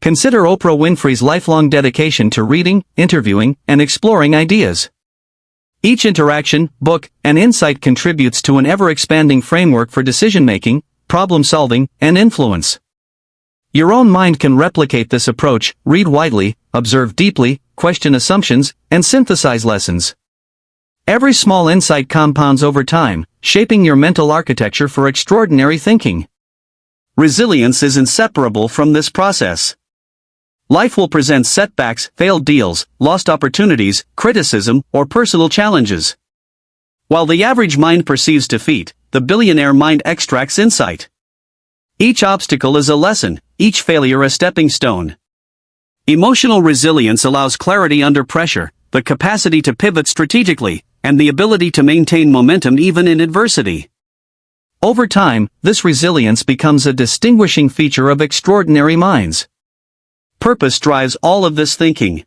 Consider Oprah Winfrey's lifelong dedication to reading, interviewing, and exploring ideas. Each interaction, book, and insight contributes to an ever-expanding framework for decision-making, problem-solving, and influence. Your own mind can replicate this approach, read widely, observe deeply, question assumptions, and synthesize lessons. Every small insight compounds over time, shaping your mental architecture for extraordinary thinking. Resilience is inseparable from this process. Life will present setbacks, failed deals, lost opportunities, criticism, or personal challenges. While the average mind perceives defeat, the billionaire mind extracts insight. Each obstacle is a lesson, each failure a stepping stone. Emotional resilience allows clarity under pressure, the capacity to pivot strategically, and the ability to maintain momentum even in adversity. Over time, this resilience becomes a distinguishing feature of extraordinary minds. Purpose drives all of this thinking.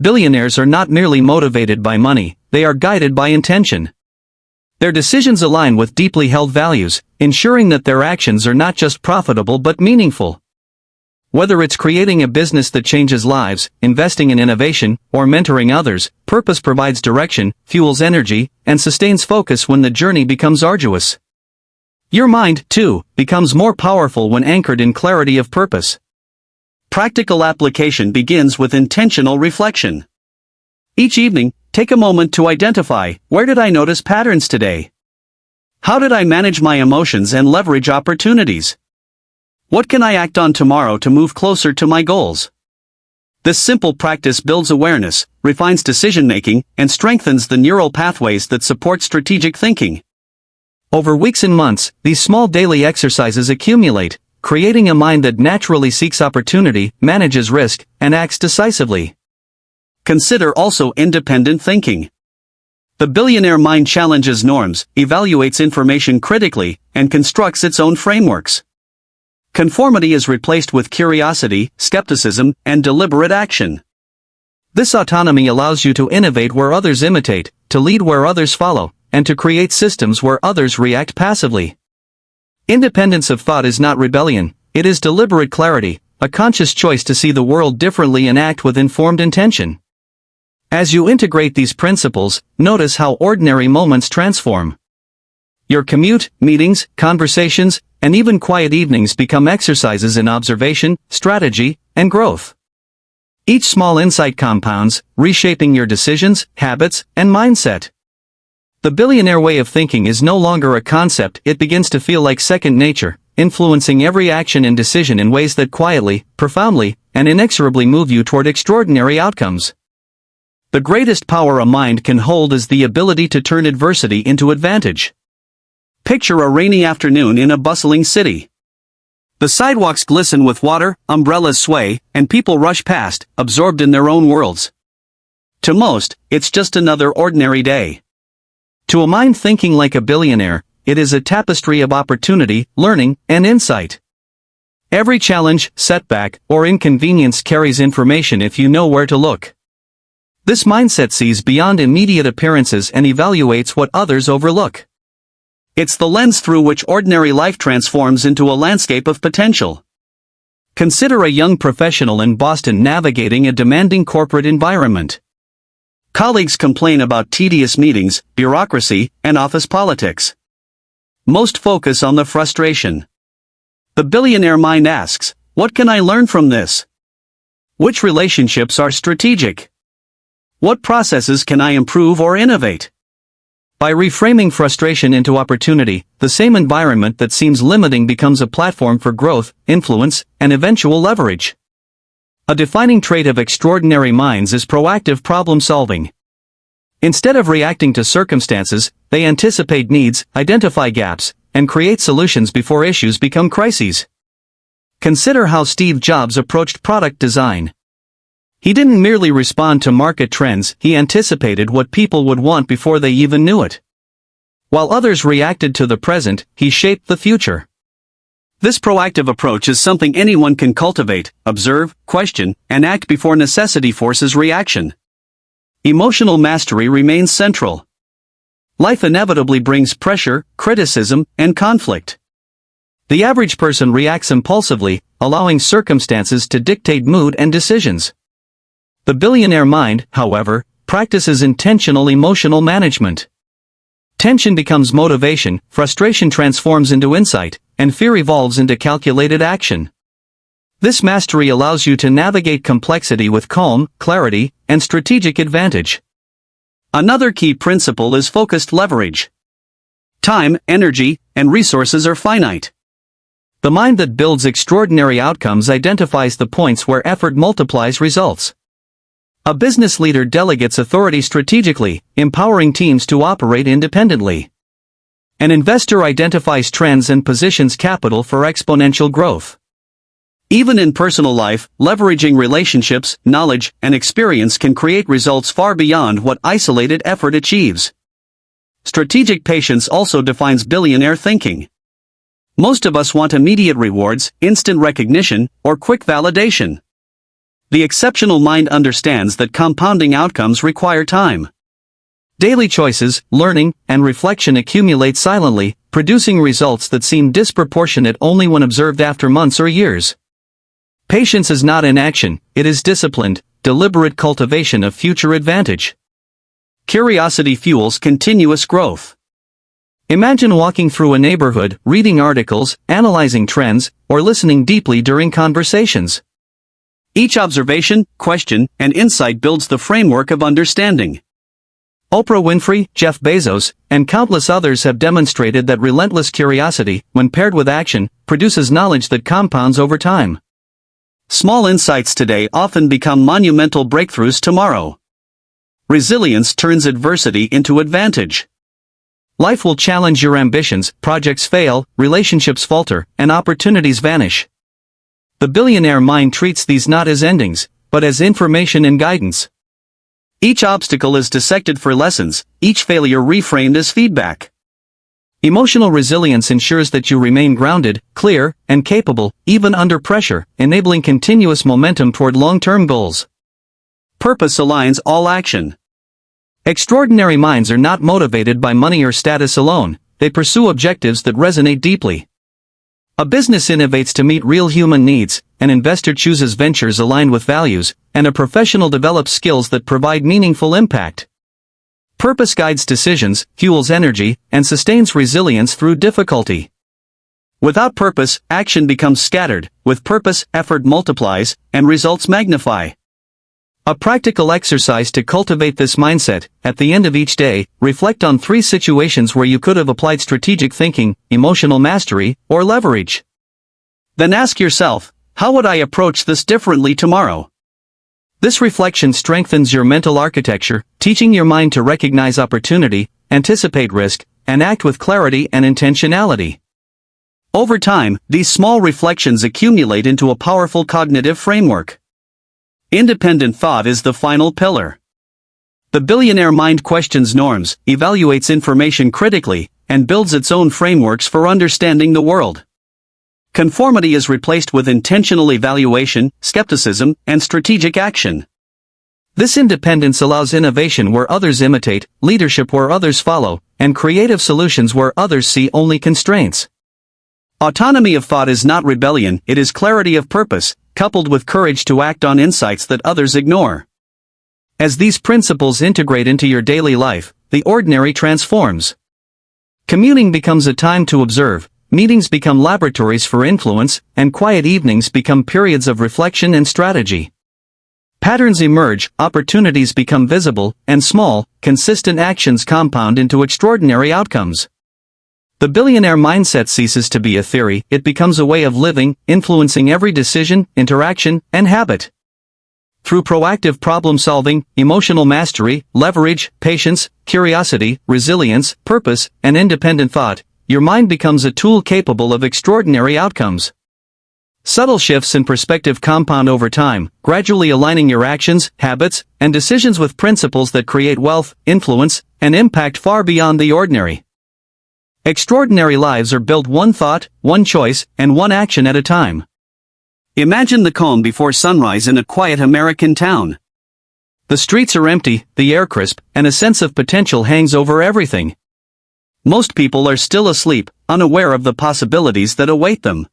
Billionaires are not merely motivated by money, they are guided by intention. Their decisions align with deeply held values, ensuring that their actions are not just profitable but meaningful. Whether it's creating a business that changes lives, investing in innovation, or mentoring others, purpose provides direction, fuels energy, and sustains focus when the journey becomes arduous. Your mind, too, becomes more powerful when anchored in clarity of purpose. Practical application begins with intentional reflection. Each evening, take a moment to identify, where did I notice patterns today? How did I manage my emotions and leverage opportunities? What can I act on tomorrow to move closer to my goals? This simple practice builds awareness, refines decision-making, and strengthens the neural pathways that support strategic thinking. Over weeks and months, these small daily exercises accumulate, creating a mind that naturally seeks opportunity, manages risk, and acts decisively. Consider also independent thinking. The billionaire mind challenges norms, evaluates information critically, and constructs its own frameworks. Conformity is replaced with curiosity, skepticism, and deliberate action. This autonomy allows you to innovate where others imitate, to lead where others follow, and to create systems where others react passively. Independence of thought is not rebellion, it is deliberate clarity, a conscious choice to see the world differently and act with informed intention. As you integrate these principles, notice how ordinary moments transform. Your commute, meetings, conversations, and even quiet evenings become exercises in observation, strategy, and growth. Each small insight compounds, reshaping your decisions, habits, and mindset. The billionaire way of thinking is no longer a concept, it begins to feel like second nature, influencing every action and decision in ways that quietly, profoundly, and inexorably move you toward extraordinary outcomes. The greatest power a mind can hold is the ability to turn adversity into advantage. Picture a rainy afternoon in a bustling city. The sidewalks glisten with water, umbrellas sway, and people rush past, absorbed in their own worlds. To most, it's just another ordinary day. To a mind thinking like a billionaire, it is a tapestry of opportunity, learning, and insight. Every challenge, setback, or inconvenience carries information if you know where to look. This mindset sees beyond immediate appearances and evaluates what others overlook. It's the lens through which ordinary life transforms into a landscape of potential. Consider a young professional in Boston navigating a demanding corporate environment. Colleagues complain about tedious meetings, bureaucracy, and office politics. Most focus on the frustration. The billionaire mind asks, what can I learn from this? Which relationships are strategic? What processes can I improve or innovate? By reframing frustration into opportunity, the same environment that seems limiting becomes a platform for growth, influence, and eventual leverage. A defining trait of extraordinary minds is proactive problem solving. Instead of reacting to circumstances, they anticipate needs, identify gaps, and create solutions before issues become crises. Consider how Steve Jobs approached product design. He didn't merely respond to market trends, he anticipated what people would want before they even knew it. While others reacted to the present, he shaped the future. This proactive approach is something anyone can cultivate, observe, question, and act before necessity forces reaction. Emotional mastery remains central. Life inevitably brings pressure, criticism, and conflict. The average person reacts impulsively, allowing circumstances to dictate mood and decisions. The billionaire mind, however, practices intentional emotional management. Tension becomes motivation, frustration transforms into insight, and fear evolves into calculated action. This mastery allows you to navigate complexity with calm, clarity, and strategic advantage. Another key principle is focused leverage. Time, energy, and resources are finite. The mind that builds extraordinary outcomes identifies the points where effort multiplies results. A business leader delegates authority strategically, empowering teams to operate independently. An investor identifies trends and positions capital for exponential growth. Even in personal life, leveraging relationships, knowledge, and experience can create results far beyond what isolated effort achieves. Strategic patience also defines billionaire thinking. Most of us want immediate rewards, instant recognition, or quick validation. The exceptional mind understands that compounding outcomes require time. Daily choices, learning, and reflection accumulate silently, producing results that seem disproportionate only when observed after months or years. Patience is not inaction, it is disciplined, deliberate cultivation of future advantage. Curiosity fuels continuous growth. Imagine walking through a neighborhood, reading articles, analyzing trends, or listening deeply during conversations. Each observation, question, and insight builds the framework of understanding. Oprah Winfrey, Jeff Bezos, and countless others have demonstrated that relentless curiosity, when paired with action, produces knowledge that compounds over time. Small insights today often become monumental breakthroughs tomorrow. Resilience turns adversity into advantage. Life will challenge your ambitions, projects fail, relationships falter, and opportunities vanish. The billionaire mind treats these not as endings, but as information and guidance. Each obstacle is dissected for lessons, each failure reframed as feedback. Emotional resilience ensures that you remain grounded, clear, and capable, even under pressure, enabling continuous momentum toward long-term goals. Purpose aligns all action. Extraordinary minds are not motivated by money or status alone, they pursue objectives that resonate deeply. A business innovates to meet real human needs, an investor chooses ventures aligned with values, and a professional develops skills that provide meaningful impact. Purpose guides decisions, fuels energy, and sustains resilience through difficulty. Without purpose, action becomes scattered. With purpose, effort multiplies, and results magnify. A practical exercise to cultivate this mindset: at the end of each day, reflect on 3 situations where you could have applied strategic thinking, emotional mastery, or leverage. Then ask yourself, how would I approach this differently tomorrow? This reflection strengthens your mental architecture, teaching your mind to recognize opportunity, anticipate risk, and act with clarity and intentionality. Over time, these small reflections accumulate into a powerful cognitive framework. Independent thought is the final pillar. The billionaire mind questions norms, evaluates information critically, and builds its own frameworks for understanding the world. Conformity is replaced with intentional evaluation, skepticism, and strategic action. This independence allows innovation where others imitate, leadership where others follow, and creative solutions where others see only constraints. Autonomy of thought is not rebellion, it is clarity of purpose, coupled with courage to act on insights that others ignore. As these principles integrate into your daily life, the ordinary transforms. Commuting becomes a time to observe, meetings become laboratories for influence, and quiet evenings become periods of reflection and strategy. Patterns emerge, opportunities become visible, and small, consistent actions compound into extraordinary outcomes. The billionaire mindset ceases to be a theory, it becomes a way of living, influencing every decision, interaction, and habit. Through proactive problem-solving, emotional mastery, leverage, patience, curiosity, resilience, purpose, and independent thought, your mind becomes a tool capable of extraordinary outcomes. Subtle shifts in perspective compound over time, gradually aligning your actions, habits, and decisions with principles that create wealth, influence, and impact far beyond the ordinary. Extraordinary lives are built one thought, one choice, and one action at a time. Imagine the calm before sunrise in a quiet American town. The streets are empty, the air crisp, and a sense of potential hangs over everything. Most people are still asleep, unaware of the possibilities that await them.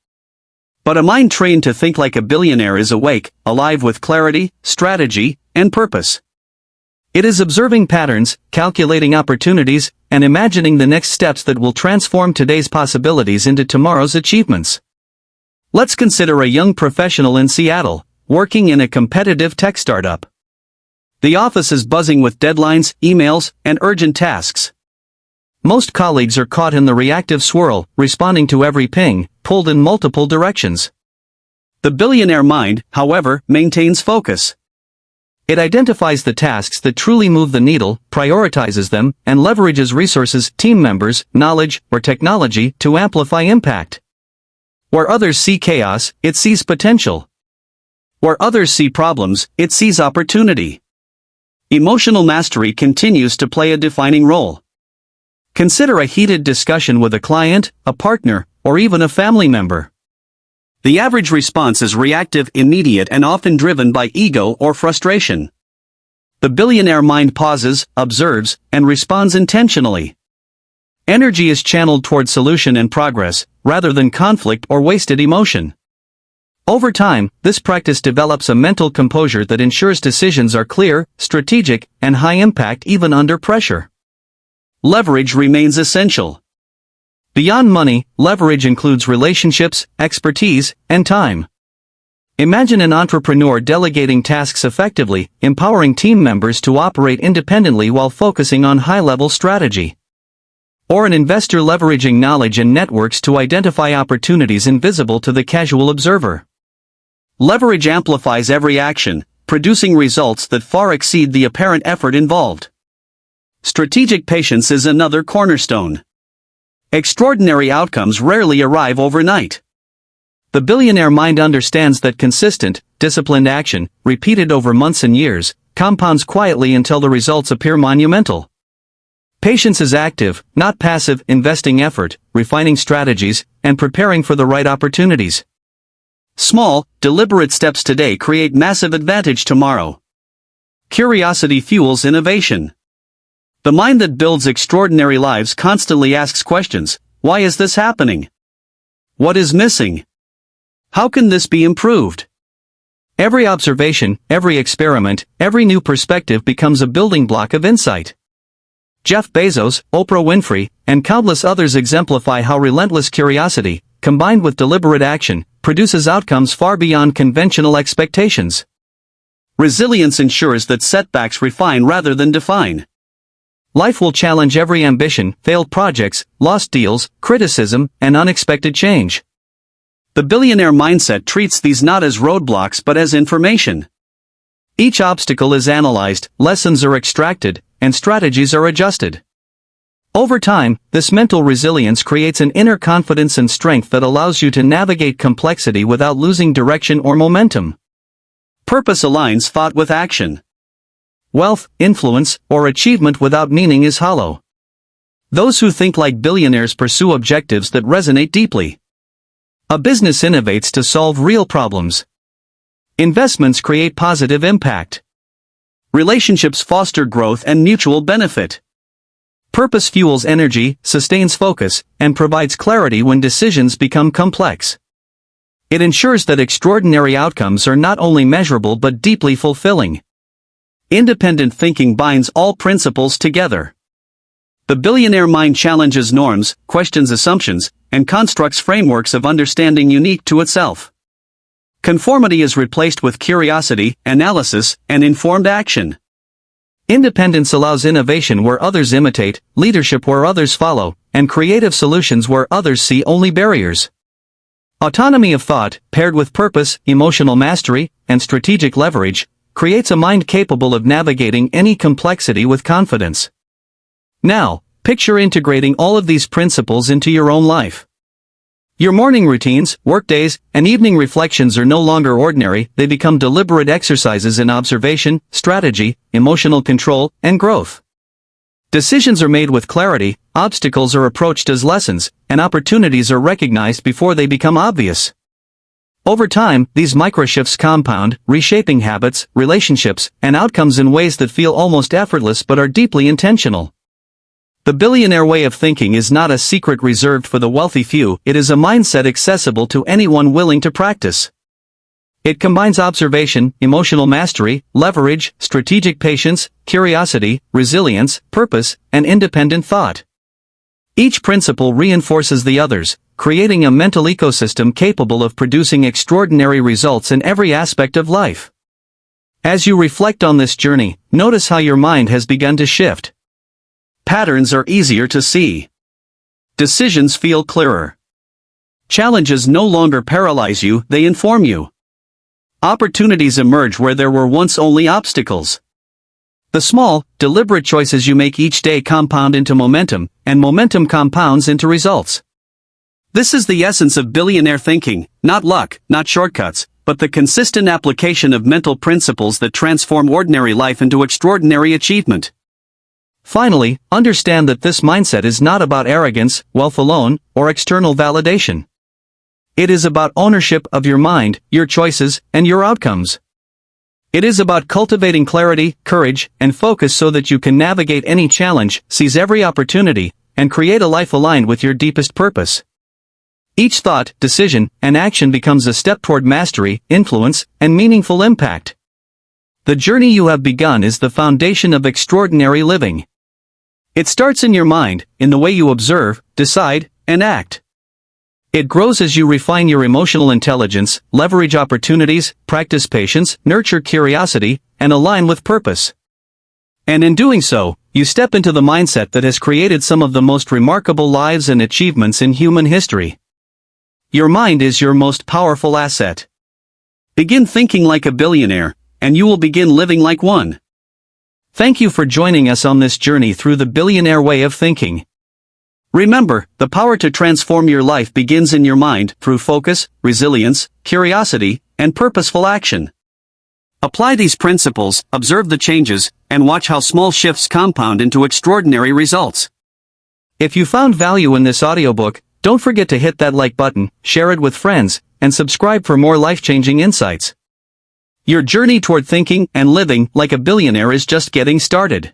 But a mind trained to think like a billionaire is awake, alive with clarity, strategy, and purpose. It is observing patterns, calculating opportunities, and imagining the next steps that will transform today's possibilities into tomorrow's achievements. Let's consider a young professional in Seattle, working in a competitive tech startup. The office is buzzing with deadlines, emails, and urgent tasks. Most colleagues are caught in the reactive swirl, responding to every ping, pulled in multiple directions. The billionaire mind, however, maintains focus. It identifies the tasks that truly move the needle, prioritizes them, and leverages resources, team members, knowledge, or technology to amplify impact. Where others see chaos, it sees potential. Where others see problems, it sees opportunity. Emotional mastery continues to play a defining role. Consider a heated discussion with a client, a partner, or even a family member. The average response is reactive, immediate, and often driven by ego or frustration. The billionaire mind pauses, observes, and responds intentionally. Energy is channeled toward solution and progress, rather than conflict or wasted emotion. Over time, this practice develops a mental composure that ensures decisions are clear, strategic, and high impact even under pressure. Leverage remains essential. Beyond money, leverage includes relationships, expertise, and time. Imagine an entrepreneur delegating tasks effectively, empowering team members to operate independently while focusing on high-level strategy. Or an investor leveraging knowledge and networks to identify opportunities invisible to the casual observer. Leverage amplifies every action, producing results that far exceed the apparent effort involved. Strategic patience is another cornerstone. Extraordinary outcomes rarely arrive overnight. The billionaire mind understands that consistent, disciplined action, repeated over months and years, compounds quietly until the results appear monumental. Patience is active, not passive, investing effort, refining strategies, and preparing for the right opportunities. Small, deliberate steps today create massive advantage tomorrow. Curiosity fuels innovation. The mind that builds extraordinary lives constantly asks questions. Why is this happening? What is missing? How can this be improved? Every observation, every experiment, every new perspective becomes a building block of insight. Jeff Bezos, Oprah Winfrey, and countless others exemplify how relentless curiosity, combined with deliberate action, produces outcomes far beyond conventional expectations. Resilience ensures that setbacks refine rather than define. Life will challenge every ambition, failed projects, lost deals, criticism, and unexpected change. The billionaire mindset treats these not as roadblocks but as information. Each obstacle is analyzed, lessons are extracted, and strategies are adjusted. Over time, this mental resilience creates an inner confidence and strength that allows you to navigate complexity without losing direction or momentum. Purpose aligns thought with action. Wealth, influence, or achievement without meaning is hollow. Those who think like billionaires pursue objectives that resonate deeply. A business innovates to solve real problems. Investments create positive impact. Relationships foster growth and mutual benefit. Purpose fuels energy, sustains focus, and provides clarity when decisions become complex. It ensures that extraordinary outcomes are not only measurable but deeply fulfilling. Independent thinking binds all principles together. The billionaire mind challenges norms, questions assumptions, and constructs frameworks of understanding unique to itself. Conformity is replaced with curiosity, analysis, and informed action. Independence allows innovation where others imitate, leadership where others follow, and creative solutions where others see only barriers. Autonomy of thought, paired with purpose, emotional mastery, and strategic leverage, creates a mind capable of navigating any complexity with confidence. Now, picture integrating all of these principles into your own life. Your morning routines, workdays, and evening reflections are no longer ordinary, they become deliberate exercises in observation, strategy, emotional control, and growth. Decisions are made with clarity, obstacles are approached as lessons, and opportunities are recognized before they become obvious. Over time, these microshifts compound, reshaping habits, relationships, and outcomes in ways that feel almost effortless but are deeply intentional. The billionaire way of thinking is not a secret reserved for the wealthy few, it is a mindset accessible to anyone willing to practice. It combines observation, emotional mastery, leverage, strategic patience, curiosity, resilience, purpose, and independent thought. Each principle reinforces the others, creating a mental ecosystem capable of producing extraordinary results in every aspect of life. As you reflect on this journey, notice how your mind has begun to shift. Patterns are easier to see. Decisions feel clearer. Challenges no longer paralyze you, they inform you. Opportunities emerge where there were once only obstacles. The small, deliberate choices you make each day compound into momentum, and momentum compounds into results. This is the essence of billionaire thinking, not luck, not shortcuts, but the consistent application of mental principles that transform ordinary life into extraordinary achievement. Finally, understand that this mindset is not about arrogance, wealth alone, or external validation. It is about ownership of your mind, your choices, and your outcomes. It is about cultivating clarity, courage, and focus so that you can navigate any challenge, seize every opportunity, and create a life aligned with your deepest purpose. Each thought, decision, and action becomes a step toward mastery, influence, and meaningful impact. The journey you have begun is the foundation of extraordinary living. It starts in your mind, in the way you observe, decide, and act. It grows as you refine your emotional intelligence, leverage opportunities, practice patience, nurture curiosity, and align with purpose. And in doing so, you step into the mindset that has created some of the most remarkable lives and achievements in human history. Your mind is your most powerful asset. Begin thinking like a billionaire, and you will begin living like one. Thank you for joining us on this journey through the billionaire way of thinking. Remember, the power to transform your life begins in your mind through focus, resilience, curiosity, and purposeful action. Apply these principles, observe the changes, and watch how small shifts compound into extraordinary results. If you found value in this audiobook, don't forget to hit that like button, share it with friends, and subscribe for more life-changing insights. Your journey toward thinking and living like a billionaire is just getting started.